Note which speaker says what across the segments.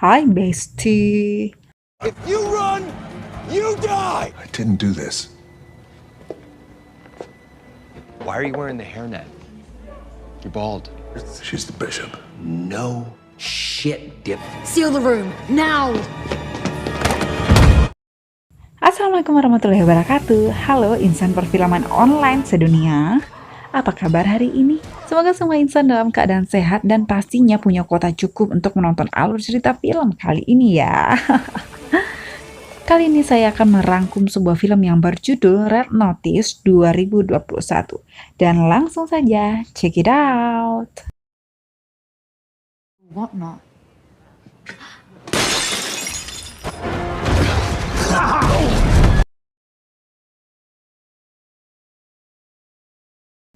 Speaker 1: Hai Besti.
Speaker 2: If you run, you die!
Speaker 3: I didn't do this.
Speaker 2: Why are you wearing the hairnet? You're bald.
Speaker 3: She's the bishop.
Speaker 2: No shit, Dip.
Speaker 4: Seal the room, now!
Speaker 1: Assalamualaikum warahmatullahi wabarakatuh. Halo insan perfilman online sedunia. Apa kabar hari ini? Semoga semua insan dalam keadaan sehat dan pastinya punya kuota cukup untuk menonton alur cerita film kali ini ya. Kali ini saya akan merangkum sebuah film yang berjudul Red Notice 2021. Dan langsung saja, check it out.
Speaker 4: What not?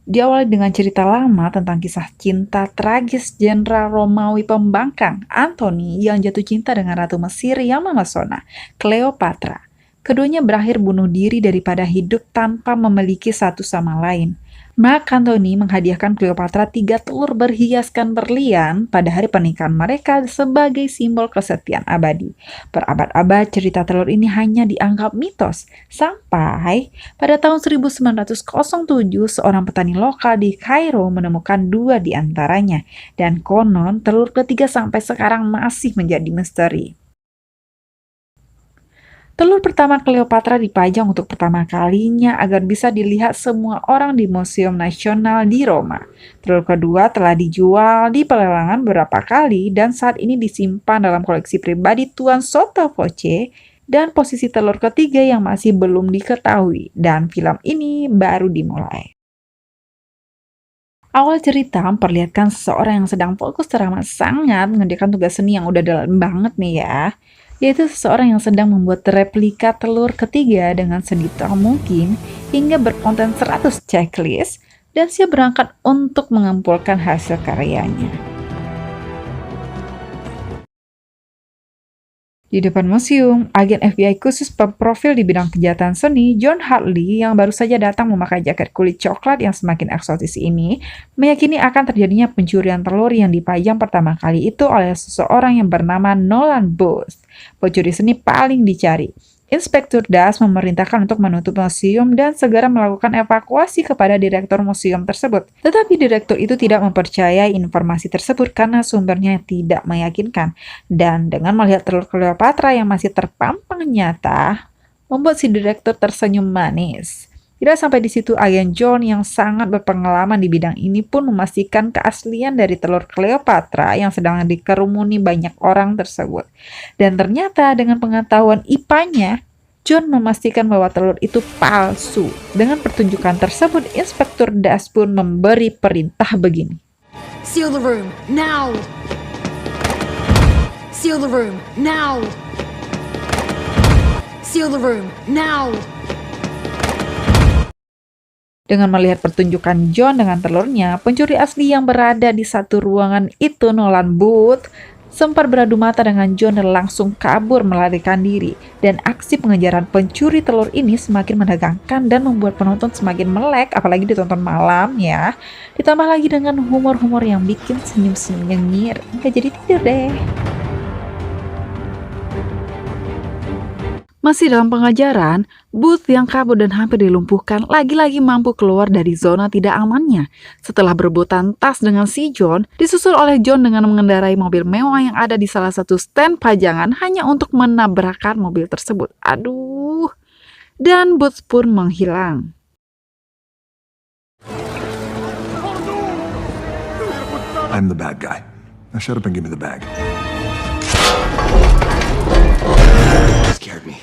Speaker 1: Diawali dengan cerita lama tentang kisah cinta tragis Jenderal Romawi pembangkang Antony yang jatuh cinta dengan Ratu Mesir yang memesona, Cleopatra. Keduanya berakhir bunuh diri daripada hidup tanpa memiliki satu sama lain. Mark Antony menghadiahkan Cleopatra 3 telur berhiaskan berlian pada hari pernikahan mereka sebagai simbol kesetiaan abadi. Berabad-abad cerita telur ini hanya dianggap mitos, sampai pada tahun 1907 seorang petani lokal di Kairo menemukan 2 di antaranya, dan konon telur ketiga sampai sekarang masih menjadi misteri. Telur pertama Cleopatra dipajang untuk pertama kalinya agar bisa dilihat semua orang di Museum Nasional di Roma. Telur kedua telah dijual di pelelangan beberapa kali dan saat ini disimpan dalam koleksi pribadi Tuan Sottovoce, dan posisi telur ketiga yang masih belum diketahui, dan film ini baru dimulai. Awal cerita memperlihatkan seseorang yang sedang fokus teramat sangat mengerjakan tugas seni yang udah dalam banget nih ya, yaitu seseorang yang sedang membuat replika telur ketiga dengan sedetail mungkin hingga berkonten 100 checklist dan siap berangkat untuk mengumpulkan hasil karyanya. Di depan museum, agen FBI khusus berprofil di bidang kejahatan seni, John Hartley, yang baru saja datang memakai jaket kulit coklat yang semakin eksotis ini, meyakini akan terjadinya pencurian telur yang dipajang pertama kali itu oleh seseorang yang bernama Nolan Booth, pencuri seni paling dicari. Inspektur Das memerintahkan untuk menutup museum dan segera melakukan evakuasi kepada direktur museum tersebut. Tetapi direktur itu tidak mempercayai informasi tersebut karena sumbernya tidak meyakinkan. Dan dengan melihat telur Cleopatra yang masih terpampang nyata, membuat si direktur tersenyum manis. Tidak sampai di situ, agen John yang sangat berpengalaman di bidang ini pun memastikan keaslian dari telur Cleopatra yang sedang dikerumuni banyak orang tersebut. Dan ternyata dengan pengetahuan IPA-nya, John memastikan bahwa telur itu palsu. Dengan pertunjukan tersebut, Inspektur Das pun memberi perintah begini.
Speaker 4: Seal the room, now! Seal the room, now! Seal the room, now!
Speaker 1: Dengan melihat pertunjukan John dengan telurnya, pencuri asli yang berada di satu ruangan itu, Nolan Booth, sempat beradu mata dengan John dan langsung kabur melarikan diri. Dan aksi pengejaran pencuri telur ini semakin menegangkan dan membuat penonton semakin melek, apalagi ditonton malam ya. Ditambah lagi dengan humor-humor yang bikin senyum-senyum nyengir, nggak jadi tidur deh. Masih dalam pengejaran, Booth yang kabur dan hampir dilumpuhkan lagi-lagi mampu keluar dari zona tidak amannya. Setelah berebutan tas dengan si John, disusul oleh John dengan mengendarai mobil mewah yang ada di salah satu stand pajangan hanya untuk menabrakkan mobil tersebut. Aduh, dan Booth pun menghilang.
Speaker 3: I'm the bad guy. Now shut up and give me the bag.
Speaker 2: Scared me.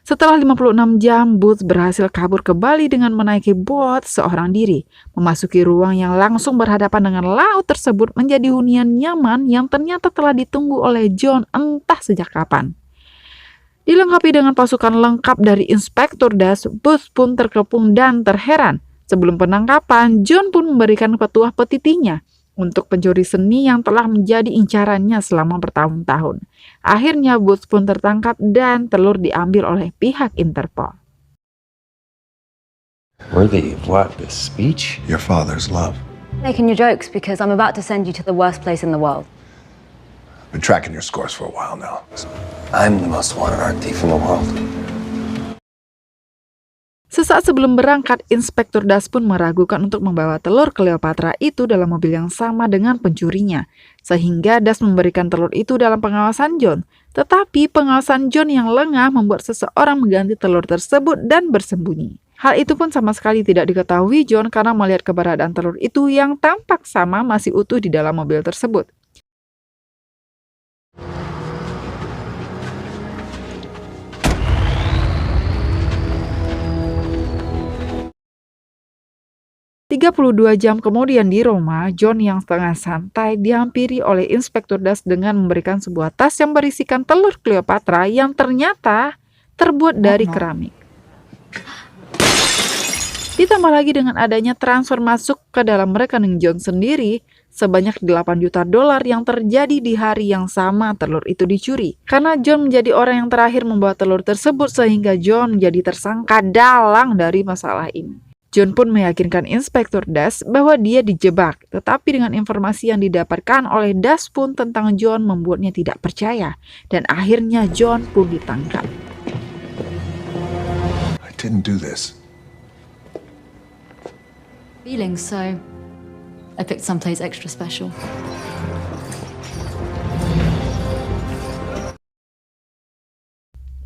Speaker 1: Setelah 56 jam, Booth berhasil kabur ke Bali dengan menaiki bot seorang diri. Memasuki ruang yang langsung berhadapan dengan laut tersebut menjadi hunian nyaman yang ternyata telah ditunggu oleh John entah sejak kapan. Dilengkapi dengan pasukan lengkap dari Inspektur Das, Booth pun terkepung dan terheran. Sebelum penangkapan, John pun memberikan petuah petitinya untuk pencuri seni yang telah menjadi incarannya selama bertahun-tahun. Akhirnya Booth pun tertangkap dan telur diambil oleh pihak Interpol.
Speaker 2: Worthy of what? The speech?
Speaker 3: Your father's love.
Speaker 5: Making your jokes because I'm about to send you to the worst place in the world.
Speaker 3: Been tracking your scores for a while now.
Speaker 2: I'm the most wanted art thief in the world.
Speaker 1: Sesaat sebelum berangkat, Inspektur Das pun meragukan untuk membawa telur Cleopatra itu dalam mobil yang sama dengan pencurinya. Sehingga Das memberikan telur itu dalam pengawasan John. Tetapi pengawasan John yang lengah membuat seseorang mengganti telur tersebut dan bersembunyi. Hal itu pun sama sekali tidak diketahui John karena melihat keberadaan telur itu yang tampak sama masih utuh di dalam mobil tersebut. 32 jam kemudian di Roma, John yang setengah santai dihampiri oleh Inspektur Das dengan memberikan sebuah tas yang berisikan telur Cleopatra yang ternyata terbuat dari keramik. Ditambah lagi dengan adanya transfer masuk ke dalam rekening John sendiri sebanyak 8 juta dolar yang terjadi di hari yang sama telur itu dicuri. Karena John menjadi orang yang terakhir membawa telur tersebut sehingga John menjadi tersangka dalang dari masalah ini. John pun meyakinkan Inspektur Das bahwa dia dijebak, tetapi dengan informasi yang didapatkan oleh Das pun tentang John membuatnya tidak percaya, dan akhirnya John pun ditangkap.
Speaker 3: I didn't do this.
Speaker 5: Feeling so I picked someplace extra special.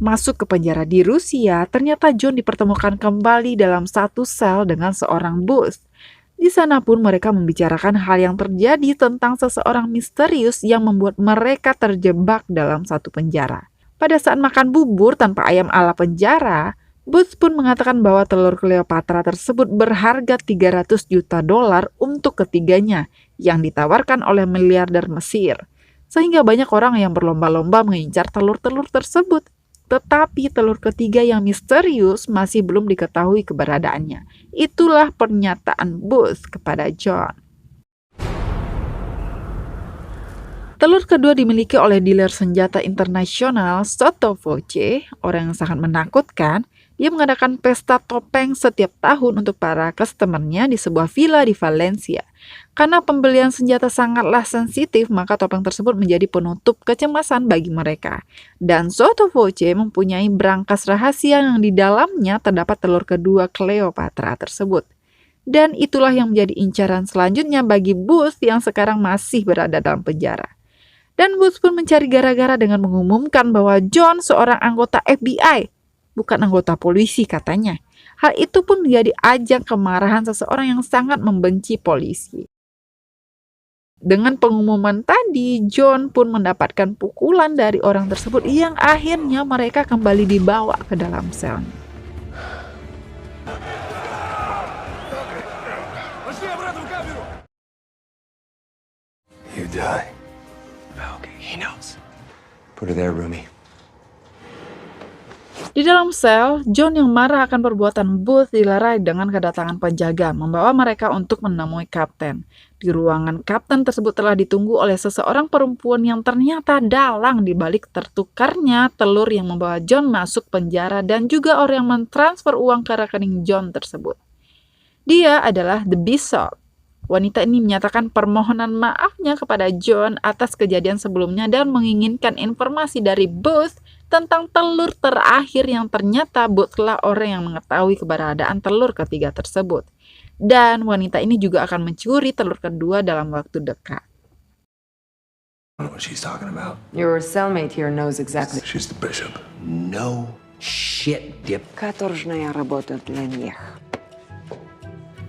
Speaker 1: Masuk ke penjara di Rusia, ternyata John dipertemukan kembali dalam satu sel dengan seorang bos. Di sana pun mereka membicarakan hal yang terjadi tentang seseorang misterius yang membuat mereka terjebak dalam satu penjara. Pada saat makan bubur tanpa ayam ala penjara, Booth pun mengatakan bahwa telur Cleopatra tersebut berharga 300 juta dolar untuk ketiganya yang ditawarkan oleh miliarder Mesir. Sehingga banyak orang yang berlomba-lomba mengincar telur-telur tersebut. Tetapi telur ketiga yang misterius masih belum diketahui keberadaannya. Itulah pernyataan Booth kepada John. Telur kedua dimiliki oleh dealer senjata internasional Sotto Voce, orang yang sangat menakutkan. Dia mengadakan pesta topeng setiap tahun untuk para customernya di sebuah villa di Valencia. Karena pembelian senjata sangatlah sensitif, maka topeng tersebut menjadi penutup kecemasan bagi mereka. Dan Sotto Voce mempunyai brankas rahasia yang di dalamnya terdapat telur kedua Cleopatra tersebut. Dan itulah yang menjadi incaran selanjutnya bagi Booth yang sekarang masih berada dalam penjara. Dan Booth pun mencari gara-gara dengan mengumumkan bahwa John seorang anggota FBI, bukan anggota polisi katanya. Hal itu pun menjadi ajang kemarahan seseorang yang sangat membenci polisi. Dengan pengumuman tadi, John pun mendapatkan pukulan dari orang tersebut yang akhirnya mereka kembali dibawa ke dalam selnya.
Speaker 2: You die. Okay, he knows. Put her there, Rumi.
Speaker 1: Di dalam sel, John yang marah akan perbuatan Booth dilerai dengan kedatangan penjaga membawa mereka untuk menemui kapten. Di ruangan kapten tersebut telah ditunggu oleh seseorang perempuan yang ternyata dalang di balik tertukarnya telur yang membawa John masuk penjara dan juga orang yang mentransfer uang ke rekening John tersebut. Dia adalah The Bishop. Wanita ini menyatakan permohonan maafnya kepada John atas kejadian sebelumnya dan menginginkan informasi dari Booth tentang telur terakhir yang ternyata Booth-lah orang yang mengetahui keberadaan telur ketiga tersebut. Dan wanita ini juga akan mencuri telur kedua dalam waktu dekat.
Speaker 3: I don't know what she's talking about.
Speaker 6: Your cellmate here knows exactly.
Speaker 3: She's the bishop.
Speaker 2: No shit, Dip.
Speaker 6: Каторжная работа для них.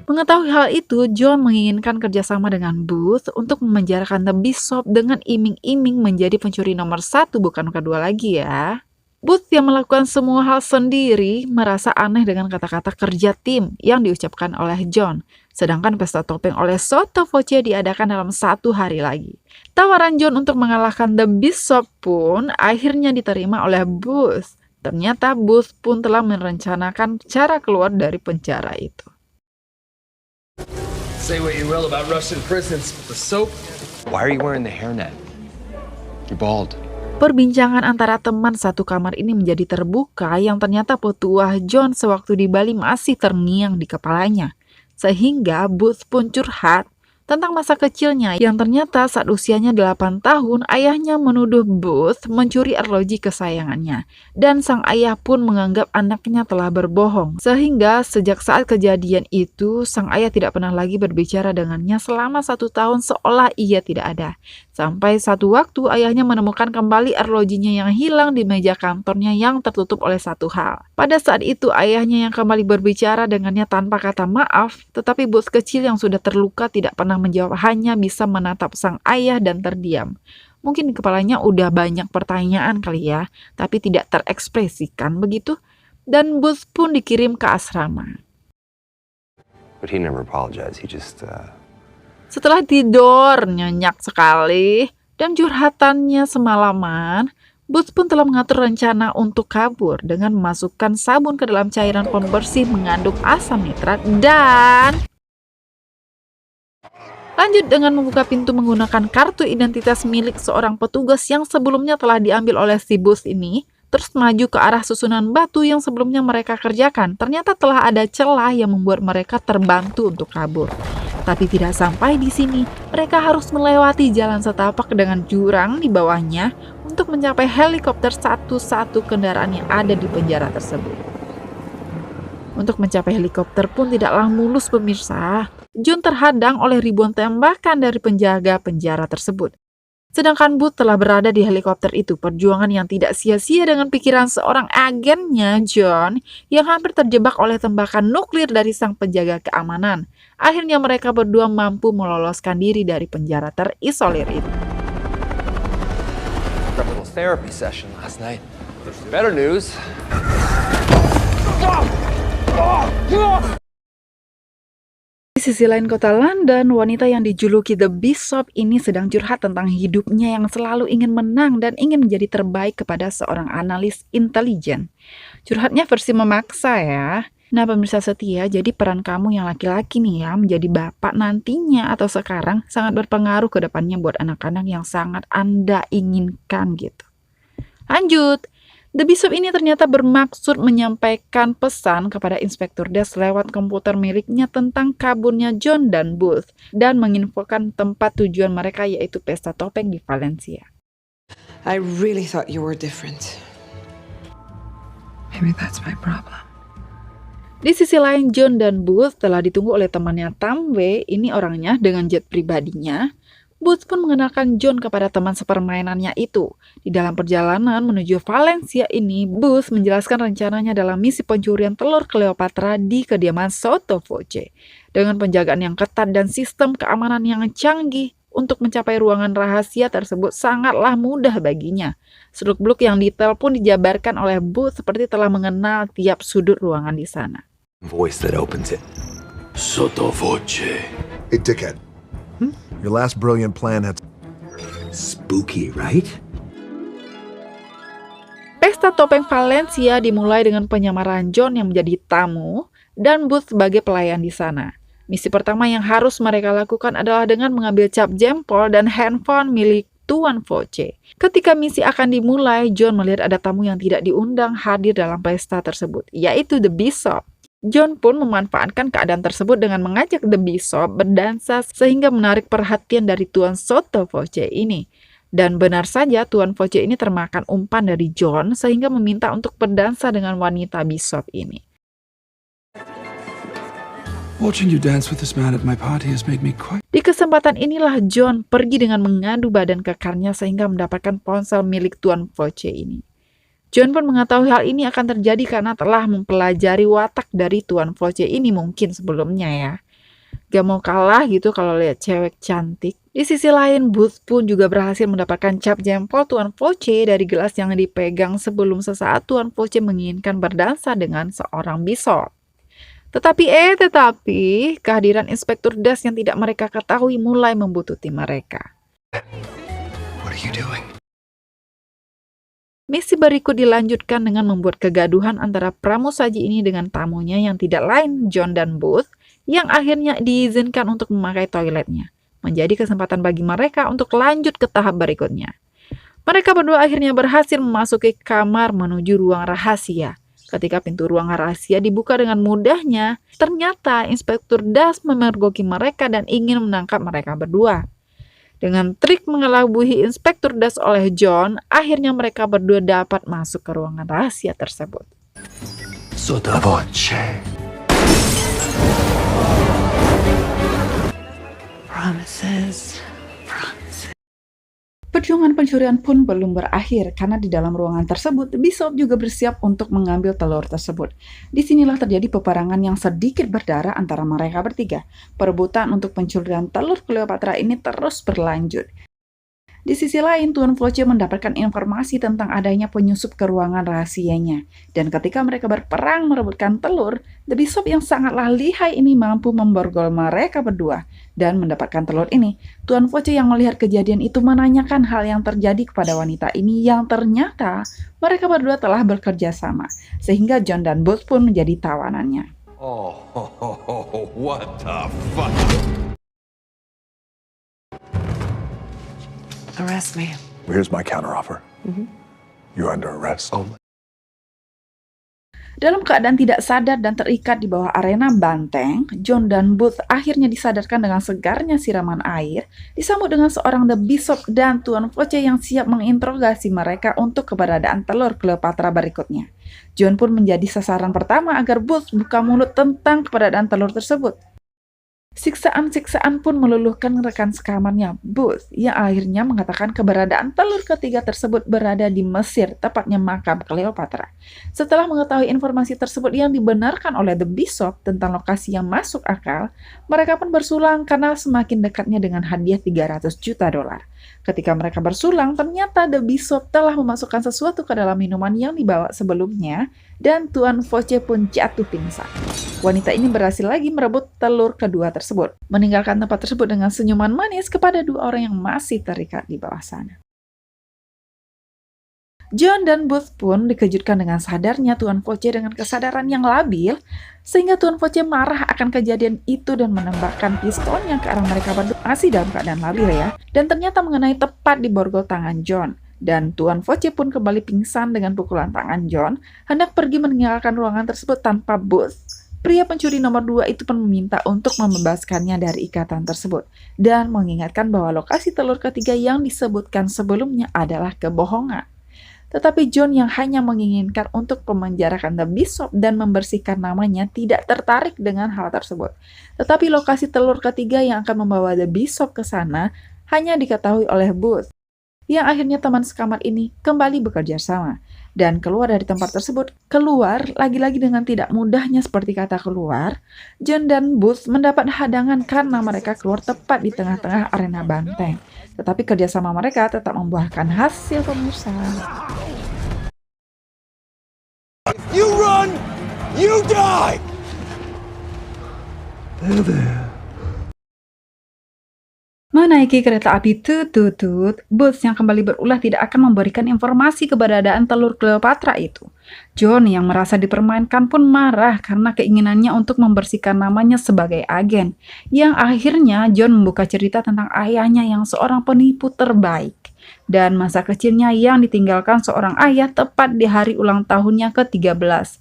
Speaker 1: Mengetahui hal itu, John menginginkan kerjasama dengan Booth untuk memenjarakan The Bishop dengan iming-iming menjadi pencuri nomor 1 bukan kedua lagi ya. Booth yang melakukan semua hal sendiri merasa aneh dengan kata-kata kerja tim yang diucapkan oleh John. Sedangkan pesta topeng oleh Sotto Voce diadakan dalam 1 hari lagi. Tawaran John untuk mengalahkan The Bishop pun akhirnya diterima oleh Booth. Ternyata Booth pun telah merencanakan cara keluar dari penjara itu.
Speaker 7: Say what you will about Russian prisons, but the soap.
Speaker 2: Why are you wearing the hairnet? You're bald.
Speaker 1: Perbincangan antara teman satu kamar ini menjadi terbuka yang ternyata petuah John sewaktu di Bali masih terngiang di kepalanya. Sehingga Booth pun curhat tentang masa kecilnya yang ternyata saat usianya 8 tahun, ayahnya menuduh Booth mencuri arloji kesayangannya. Dan sang ayah pun menganggap anaknya telah berbohong. Sehingga sejak saat kejadian itu, sang ayah tidak pernah lagi berbicara dengannya selama 1 tahun seolah ia tidak ada. Sampai satu waktu ayahnya menemukan kembali arlojinya yang hilang di meja kantornya yang tertutup oleh satu hal. Pada saat itu ayahnya yang kembali berbicara dengannya tanpa kata maaf, tetapi Booth kecil yang sudah terluka tidak pernah menjawab, hanya bisa menatap sang ayah dan terdiam. Mungkin di kepalanya udah banyak pertanyaan kali ya, tapi tidak terekspresikan begitu. Dan Booth pun dikirim ke asrama.
Speaker 2: But he never apologized. He just,
Speaker 1: Setelah tidur nyenyak sekali dan curhatannya semalaman, Booth pun telah mengatur rencana untuk kabur dengan memasukkan sabun ke dalam cairan pembersih mengandung asam nitrat dan lanjut dengan membuka pintu menggunakan kartu identitas milik seorang petugas yang sebelumnya telah diambil oleh si Booth ini, terus maju ke arah susunan batu yang sebelumnya mereka kerjakan. Ternyata telah ada celah yang membuat mereka terbantu untuk kabur. Tapi tidak sampai di sini, mereka harus melewati jalan setapak dengan jurang di bawahnya untuk mencapai helikopter satu-satu kendaraan yang ada di penjara tersebut. Untuk mencapai helikopter pun tidaklah mulus pemirsa. John terhadang oleh ribuan tembakan dari penjaga penjara tersebut. Sedangkan Booth telah berada di helikopter itu, perjuangan yang tidak sia-sia dengan pikiran seorang agennya, John, yang hampir terjebak oleh tembakan nuklir dari sang penjaga keamanan. Akhirnya mereka berdua mampu meloloskan diri dari penjara terisolir itu.
Speaker 7: A little therapy session last night. Better news.
Speaker 1: Di sisi lain kota London, wanita yang dijuluki The Bishop ini sedang curhat tentang hidupnya yang selalu ingin menang dan ingin menjadi terbaik kepada seorang analis intelijen. Curhatnya versi memaksa ya. Nah pemirsa setia, jadi peran kamu yang laki-laki nih ya, menjadi bapak nantinya atau sekarang sangat berpengaruh ke depannya buat anak-anak yang sangat Anda inginkan gitu. Lanjut. The Bishop ini ternyata bermaksud menyampaikan pesan kepada Inspektur Desk lewat komputer miliknya tentang kaburnya John dan Booth dan menginfokan tempat tujuan mereka yaitu pesta topeng di Valencia.
Speaker 6: I really thought you were different. Maybe that's my problem.
Speaker 1: Di sisi lain, John dan Booth telah ditunggu oleh temannya Tam Wei, ini orangnya dengan jet pribadinya. Booth pun mengenalkan John kepada teman sepermainannya itu. Di dalam perjalanan menuju Valencia ini, Booth menjelaskan rencananya dalam misi pencurian telur Cleopatra di kediaman Sotto Voce. Dengan penjagaan yang ketat dan sistem keamanan yang canggih, untuk mencapai ruangan rahasia tersebut sangatlah mudah baginya. Seluk-beluk yang detail pun dijabarkan oleh Booth seperti telah mengenal tiap sudut ruangan di sana.
Speaker 2: voice that opens it. Sotto voce.
Speaker 3: Hey, dickhead. Your last brilliant plan had...
Speaker 2: Spooky, right?
Speaker 1: Pesta topeng Valencia dimulai dengan penyamaran John yang menjadi tamu dan Booth sebagai pelayan di sana. Misi pertama yang harus mereka lakukan adalah dengan mengambil cap jempol dan handphone milik Tuan Voce. Ketika misi akan dimulai, John melihat ada tamu yang tidak diundang hadir dalam pesta tersebut, yaitu The Bishop. John pun memanfaatkan keadaan tersebut dengan mengajak The Bishop berdansa sehingga menarik perhatian dari Tuan Sotto Voce ini. Dan benar saja Tuan Voce ini termakan umpan dari John sehingga meminta untuk berdansa dengan wanita Bishop ini.
Speaker 8: Watching you dance with this man at my party has made me quite...
Speaker 1: Di kesempatan inilah John pergi dengan mengadu badan kekarnya sehingga mendapatkan ponsel milik Tuan Voce ini. John pun mengetahui hal ini akan terjadi karena telah mempelajari watak dari Tuan Voce ini mungkin sebelumnya ya. Gak mau kalah gitu kalau lihat cewek cantik. Di sisi lain, Booth pun juga berhasil mendapatkan cap jempol Tuan Voce dari gelas yang dipegang sebelum sesaat Tuan Voce menginginkan berdansa dengan seorang Bishop. Tetapi kehadiran Inspektur Desk yang tidak mereka ketahui mulai membututi mereka.
Speaker 2: What are you doing?
Speaker 1: Misi berikut dilanjutkan dengan membuat kegaduhan antara pramusaji ini dengan tamunya yang tidak lain John dan Booth yang akhirnya diizinkan untuk memakai toiletnya. Menjadi kesempatan bagi mereka untuk lanjut ke tahap berikutnya. Mereka berdua akhirnya berhasil memasuki kamar menuju ruang rahasia. Ketika pintu ruangan rahasia dibuka dengan mudahnya, ternyata Inspektur Das memergoki mereka dan ingin menangkap mereka berdua. Dengan trik mengelabuhi Inspektur Das oleh John, akhirnya mereka berdua dapat masuk ke ruangan rahasia tersebut.
Speaker 2: Sotto voce.
Speaker 6: Promises.
Speaker 1: Perjuangan pencurian pun belum berakhir karena di dalam ruangan tersebut, Bishop juga bersiap untuk mengambil telur tersebut. Disinilah terjadi peperangan yang sedikit berdarah antara mereka bertiga. Perebutan untuk pencurian telur Cleopatra ini terus berlanjut. Di sisi lain, Tuan Voce mendapatkan informasi tentang adanya penyusup ke ruangan rahasianya. Dan ketika mereka berperang merebutkan telur, The Bishop yang sangatlah lihai ini mampu memborgol mereka berdua. Dan mendapatkan telur ini, Tuan Voce yang melihat kejadian itu menanyakan hal yang terjadi kepada wanita ini yang ternyata mereka berdua telah bekerja sama. Sehingga John dan Booth pun menjadi tawanannya.
Speaker 2: Oh, what the fuck?
Speaker 6: Arrest me.
Speaker 3: Here's my counteroffer. You're under arrest.
Speaker 2: Oh,
Speaker 1: Dalam keadaan tidak sadar dan terikat di bawah arena banteng, John dan Booth akhirnya disadarkan dengan segarnya siraman air, disambut dengan seorang The Bishop dan Tuan Voce yang siap menginterogasi mereka untuk keberadaan telur Cleopatra berikutnya. John pun menjadi sasaran pertama agar Booth buka mulut tentang keberadaan telur tersebut. Siksaan-siksaan pun meluluhkan rekan sekamarnya, Booth, yang akhirnya mengatakan keberadaan telur ketiga tersebut berada di Mesir, tepatnya makam Cleopatra. Setelah mengetahui informasi tersebut yang dibenarkan oleh The Bishop tentang lokasi yang masuk akal, mereka pun bersulang karena semakin dekatnya dengan hadiah $300 juta. Ketika mereka bersulang, ternyata The Bishop telah memasukkan sesuatu ke dalam minuman yang dibawa sebelumnya, dan Tuan Voce pun jatuh pingsan. Wanita ini berhasil lagi merebut telur kedua tersebut, meninggalkan tempat tersebut dengan senyuman manis kepada dua orang yang masih terikat di bawah sana. John dan Booth pun dikejutkan dengan sadarnya Tuan Voce dengan kesadaran yang labil, sehingga Tuan Voce marah akan kejadian itu dan menembakkan pistolnya ke arah mereka berdua, masih dalam keadaan labil ya, dan ternyata mengenai tepat di borgol tangan John. Dan Tuan Voce pun kembali pingsan dengan pukulan tangan John, hendak pergi meninggalkan ruangan tersebut tanpa Booth. Pria pencuri nomor 2 itu pun meminta untuk membebaskannya dari ikatan tersebut, dan mengingatkan bahwa lokasi telur ketiga yang disebutkan sebelumnya adalah kebohongan. Tetapi John yang hanya menginginkan untuk memenjarakan The Bishop dan membersihkan namanya tidak tertarik dengan hal tersebut. Tetapi lokasi telur ketiga yang akan membawa The Bishop ke sana hanya diketahui oleh Booth, yang akhirnya teman sekamar ini kembali bekerja sama. Dan keluar dari tempat tersebut, keluar lagi-lagi dengan tidak mudahnya seperti kata keluar, John dan Booth mendapat hadangan karena mereka keluar tepat di tengah-tengah arena banteng. Tetapi kerjasama mereka tetap membuahkan hasil pemirsa.
Speaker 2: you run, you die!
Speaker 3: There, there.
Speaker 1: Menaiki kereta api Tut-Tut, Booth yang kembali berulah tidak akan memberikan informasi keberadaan telur Cleopatra itu. John yang merasa dipermainkan pun marah karena keinginannya untuk membersihkan namanya sebagai agen. Yang akhirnya John membuka cerita tentang ayahnya yang seorang penipu terbaik, dan masa kecilnya yang ditinggalkan seorang ayah tepat di hari ulang tahunnya ke-13.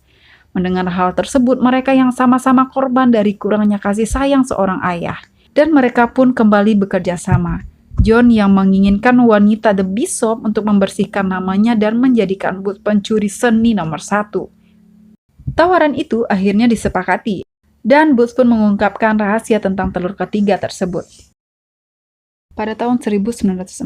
Speaker 1: Mendengar hal tersebut, mereka yang sama-sama korban dari kurangnya kasih sayang seorang ayah, dan mereka pun kembali bekerja sama. John yang menginginkan wanita The Bishop untuk membersihkan namanya dan menjadikan Booth pencuri seni nomor 1. Tawaran itu akhirnya disepakati, dan Booth pun mengungkapkan rahasia tentang telur ketiga tersebut. Pada tahun 1945,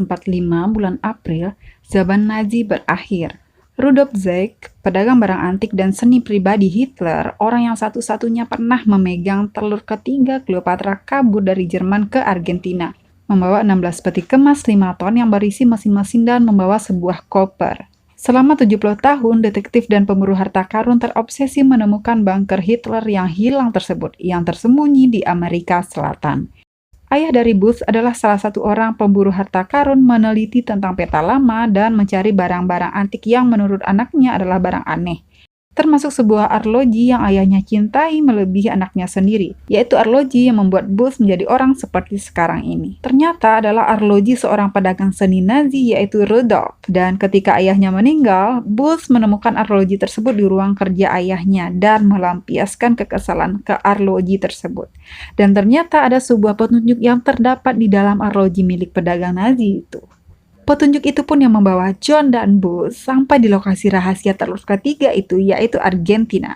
Speaker 1: bulan April, zaman Nazi berakhir. Rudolf Zeg, pedagang barang antik dan seni pribadi Hitler, orang yang satu-satunya pernah memegang telur ketiga Cleopatra, kabur dari Jerman ke Argentina, membawa 16 peti kemas 5 ton yang berisi mesin-mesin dan membawa sebuah koper. Selama 70 tahun, detektif dan pemburu harta karun terobsesi menemukan bunker Hitler yang hilang tersebut, yang tersembunyi di Amerika Selatan. Ayah dari Booth adalah salah satu orang pemburu harta karun, meneliti tentang peta lama dan mencari barang-barang antik yang menurut anaknya adalah barang aneh. termasuk sebuah arloji yang ayahnya cintai melebihi anaknya sendiri, yaitu arloji yang membuat Booth menjadi orang seperti sekarang ini. Ternyata adalah arloji seorang pedagang seni Nazi, yaitu Rudolf. Dan ketika ayahnya meninggal, Booth menemukan arloji tersebut di ruang kerja ayahnya dan melampiaskan kekesalan ke arloji tersebut. Dan ternyata ada sebuah petunjuk yang terdapat di dalam arloji milik pedagang Nazi itu. Petunjuk itu pun yang membawa John dan Booth sampai di lokasi rahasia telur ketiga itu, yaitu Argentina.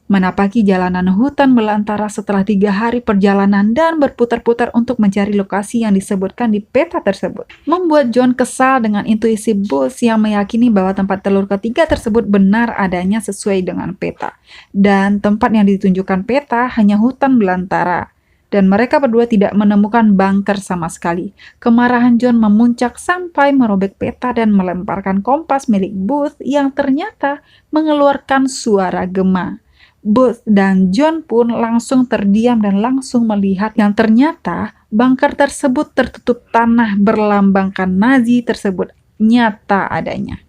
Speaker 1: Menapaki jalanan hutan belantara setelah 3 hari perjalanan dan berputar-putar untuk mencari lokasi yang disebutkan di peta tersebut, membuat John kesal dengan intuisi Booth yang meyakini bahwa tempat telur ketiga tersebut benar adanya sesuai dengan peta. Dan tempat yang ditunjukkan peta hanya hutan belantara. Dan mereka berdua tidak menemukan bunker sama sekali. Kemarahan John memuncak sampai merobek peta dan melemparkan kompas milik Booth yang ternyata mengeluarkan suara gema. Booth dan John pun langsung terdiam dan langsung melihat yang ternyata bunker tersebut tertutup tanah berlambangkan Nazi tersebut nyata adanya.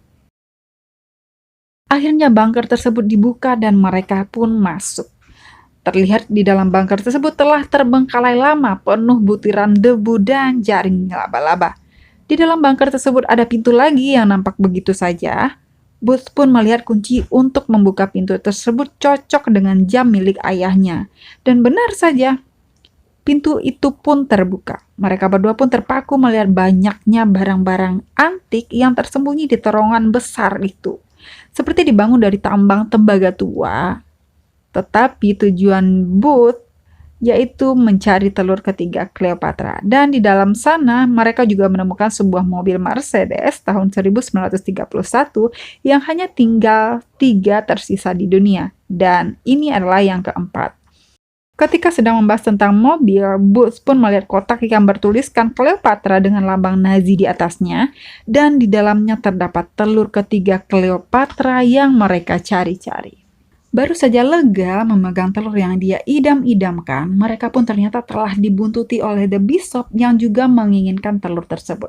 Speaker 1: Akhirnya bunker tersebut dibuka dan mereka pun masuk. Terlihat di dalam bunker tersebut telah terbengkalai lama, penuh butiran debu dan jaring laba-laba. Di dalam bunker tersebut ada pintu lagi yang nampak begitu saja. Booth pun melihat kunci untuk membuka pintu tersebut cocok dengan jam milik ayahnya. Dan benar saja, pintu itu pun terbuka. Mereka berdua pun terpaku melihat banyaknya barang-barang antik yang tersembunyi di terowongan besar itu. Seperti dibangun dari tambang tembaga tua. Tetapi tujuan Booth yaitu mencari telur ketiga Cleopatra. Dan di dalam sana mereka juga menemukan sebuah mobil Mercedes tahun 1931 yang hanya tinggal 3 tersisa di dunia. Dan ini adalah yang keempat. Ketika sedang membahas tentang mobil, Booth pun melihat kotak yang bertuliskan Cleopatra dengan lambang Nazi di atasnya. Dan di dalamnya terdapat telur ketiga Cleopatra yang mereka cari-cari. Baru saja lega memegang telur yang dia idam-idamkan, mereka pun ternyata telah dibuntuti oleh The Bishop yang juga menginginkan telur tersebut.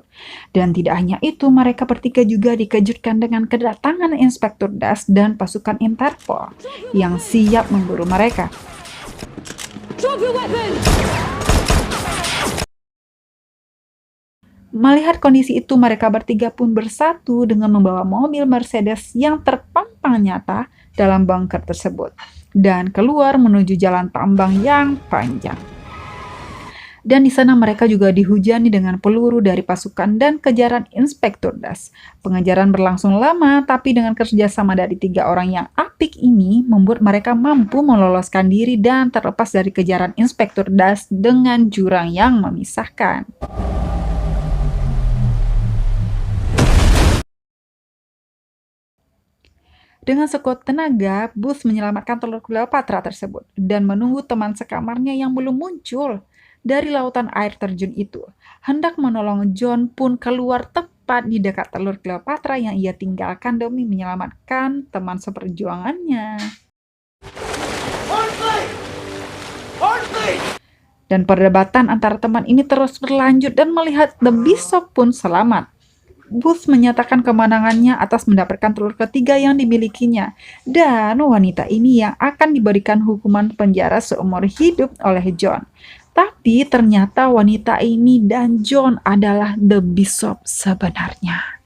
Speaker 1: Dan tidak hanya itu, mereka bertiga juga dikejutkan dengan kedatangan Inspektur Das dan pasukan Interpol yang siap memburu mereka.
Speaker 4: Drop your weapon!
Speaker 1: Melihat kondisi itu, mereka bertiga pun bersatu dengan membawa mobil Mercedes yang terpampang nyata dalam bunker tersebut dan keluar menuju jalan tambang yang panjang. Dan di sana mereka juga dihujani dengan peluru dari pasukan dan kejaran Inspektur Das. Pengejaran berlangsung lama, tapi dengan kerjasama dari 3 orang yang apik ini membuat mereka mampu meloloskan diri dan terlepas dari kejaran Inspektur Das dengan jurang yang memisahkan. Dengan sekuat tenaga, Booth menyelamatkan telur Cleopatra tersebut dan menunggu teman sekamarnya yang belum muncul dari lautan air terjun itu. Hendak menolong John pun keluar tepat di dekat telur Cleopatra yang ia tinggalkan demi menyelamatkan teman seperjuangannya. Dan perdebatan antara teman ini terus berlanjut dan melihat The Bishop pun selamat. Booth menyatakan kemenangannya atas mendapatkan telur ketiga yang dimilikinya. Dan wanita ini yang akan diberikan hukuman penjara seumur hidup oleh John. Tapi ternyata wanita ini dan John adalah The Bishop sebenarnya.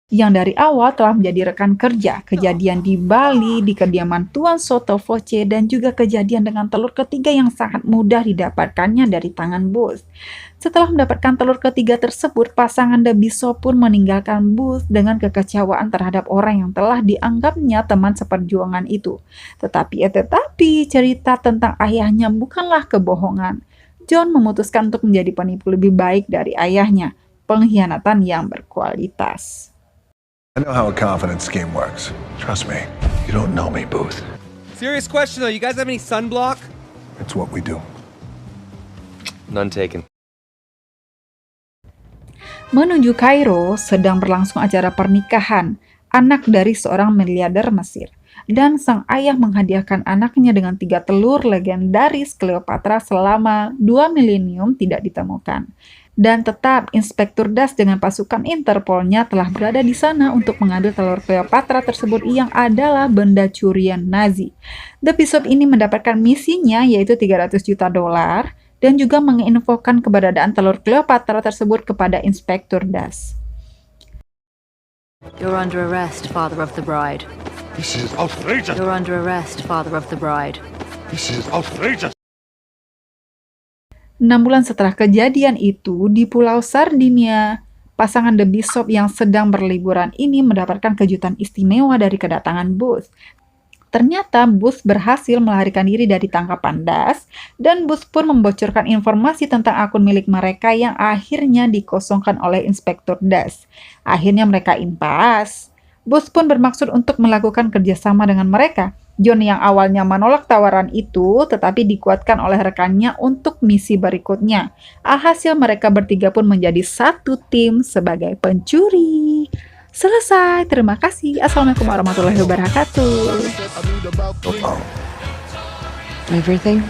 Speaker 1: Yang dari awal telah menjadi rekan kerja, kejadian di Bali, di kediaman Tuan Soto Voce, dan juga kejadian dengan telur ketiga yang sangat mudah didapatkannya dari tangan Booth. Setelah mendapatkan telur ketiga tersebut, pasangan The Bishop pun meninggalkan Booth dengan kekecewaan terhadap orang yang telah dianggapnya teman seperjuangan itu. Tetapi cerita tentang ayahnya bukanlah kebohongan. John memutuskan untuk menjadi penipu lebih baik dari ayahnya, pengkhianatan yang berkualitas.
Speaker 3: I know how a confidence scheme works. Trust me. You don't know me, Booth.
Speaker 7: Serious question though, you guys have any sunblock?
Speaker 3: It's what we do.
Speaker 7: None taken.
Speaker 1: Menuju Kairo, sedang berlangsung acara pernikahan anak dari seorang miliarder Mesir. Dan sang ayah menghadiahkan anaknya dengan 3 telur legendaris Cleopatra selama 2 milenium tidak ditemukan. Dan tetap, Inspektur Das dengan pasukan Interpolnya telah berada di sana untuk mengambil telur Cleopatra tersebut yang adalah benda curian Nazi. The Bishop ini mendapatkan misinya yaitu $300 juta dan juga menginfokan keberadaan telur Cleopatra tersebut kepada Inspektur Das.
Speaker 5: You're under arrest, father of the bride.
Speaker 2: This is outrageous.
Speaker 5: You're under arrest, father of the bride.
Speaker 2: This is outrageous.
Speaker 1: 6 bulan setelah kejadian itu, di Pulau Sardinia, pasangan The Bishop yang sedang berliburan ini mendapatkan kejutan istimewa dari kedatangan Booth. Ternyata Booth berhasil melarikan diri dari tangkapan Das, dan Booth pun membocorkan informasi tentang akun milik mereka yang akhirnya dikosongkan oleh Inspektur Das. Akhirnya mereka impas. Booth pun bermaksud untuk melakukan kerjasama dengan mereka. John yang awalnya menolak tawaran itu, tetapi dikuatkan oleh rekannya untuk misi berikutnya. Alhasil mereka bertiga pun menjadi satu tim sebagai pencuri. Selesai, terima kasih. Assalamualaikum warahmatullahi wabarakatuh.
Speaker 6: Everything.